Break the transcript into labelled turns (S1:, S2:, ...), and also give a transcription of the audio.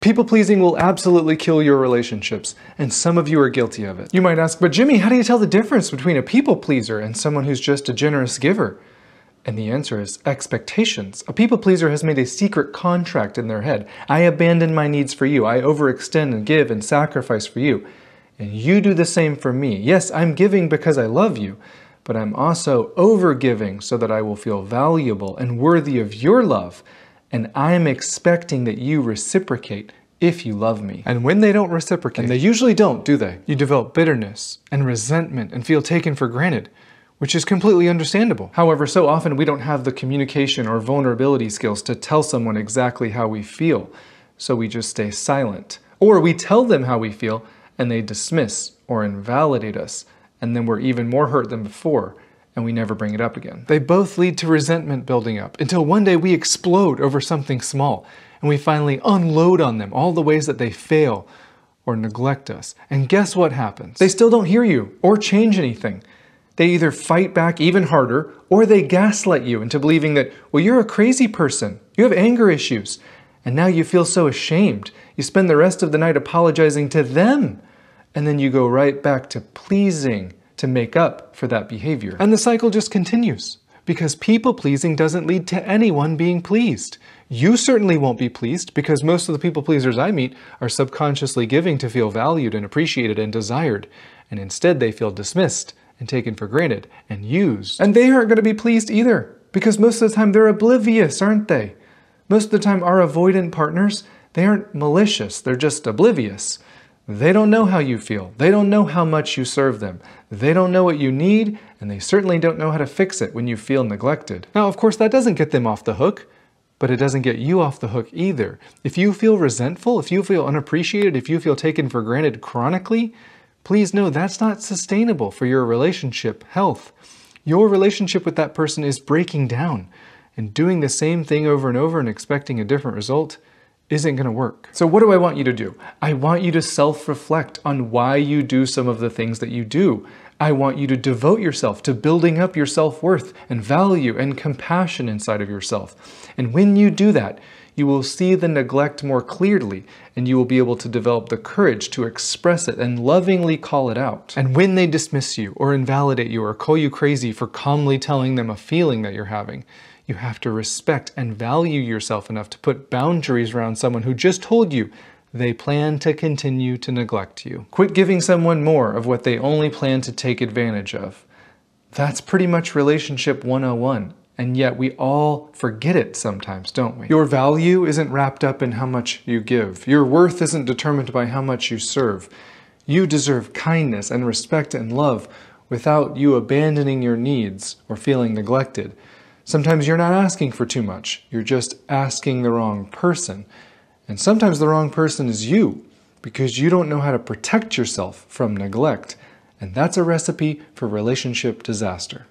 S1: People-pleasing will absolutely kill your relationships, and some of you are guilty of it. You might ask, but Jimmy, how do you tell the difference between a people-pleaser and someone who's just a generous giver? And the answer is expectations. A people-pleaser has made a secret contract in their head. I abandon my needs for you. I overextend and give and sacrifice for you. And you do the same for me. Yes, I'm giving because I love you, but I'm also over-giving so that I will feel valuable and worthy of your love. And I'm expecting that you reciprocate if you love me. And when they don't reciprocate, and they usually don't, do they? You develop bitterness and resentment and feel taken for granted, which is completely understandable. However, so often we don't have the communication or vulnerability skills to tell someone exactly how we feel, so we just stay silent. Or we tell them how we feel, and they dismiss or invalidate us, and then we're even more hurt than before, and we never bring it up again. They both lead to resentment building up until one day we explode over something small and we finally unload on them all the ways that they fail or neglect us. And guess what happens? They still don't hear you or change anything. They either fight back even harder or they gaslight you into believing that, well, you're a crazy person. You have anger issues. And now you feel so ashamed. You spend the rest of the night apologizing to them. And then you go right back to pleasing to make up for that behavior. And the cycle just continues because people-pleasing doesn't lead to anyone being pleased. You certainly won't be pleased because most of the people-pleasers I meet are subconsciously giving to feel valued and appreciated and desired. And instead they feel dismissed and taken for granted and used. And they aren't going to be pleased either because most of the time they're oblivious, aren't they? Most of the time our avoidant partners, they aren't malicious, they're just oblivious. They don't know how you feel. They don't know how much you serve them. They don't know what you need, and they certainly don't know how to fix it when you feel neglected. Now, of course, that doesn't get them off the hook, but it doesn't get you off the hook either. If you feel resentful, if you feel unappreciated, if you feel taken for granted chronically, please know that's not sustainable for your relationship health. Your relationship with that person is breaking down, and doing the same thing over and over and expecting a different result isn't going to work. So what do I want you to do? I want you to self-reflect on why you do some of the things that you do. I want you to devote yourself to building up your self-worth and value and compassion inside of yourself. And when you do that, you will see the neglect more clearly, and you will be able to develop the courage to express it and lovingly call it out. And when they dismiss you or invalidate you or call you crazy for calmly telling them a feeling that you're having, you have to respect and value yourself enough to put boundaries around someone who just told you they plan to continue to neglect you. Quit giving someone more of what they only plan to take advantage of. That's pretty much relationship 101. And yet we all forget it sometimes, don't we? Your value isn't wrapped up in how much you give. Your worth isn't determined by how much you serve. You deserve kindness and respect and love without you abandoning your needs or feeling neglected. Sometimes you're not asking for too much. You're just asking the wrong person. And sometimes the wrong person is you because you don't know how to protect yourself from neglect. And that's a recipe for relationship disaster.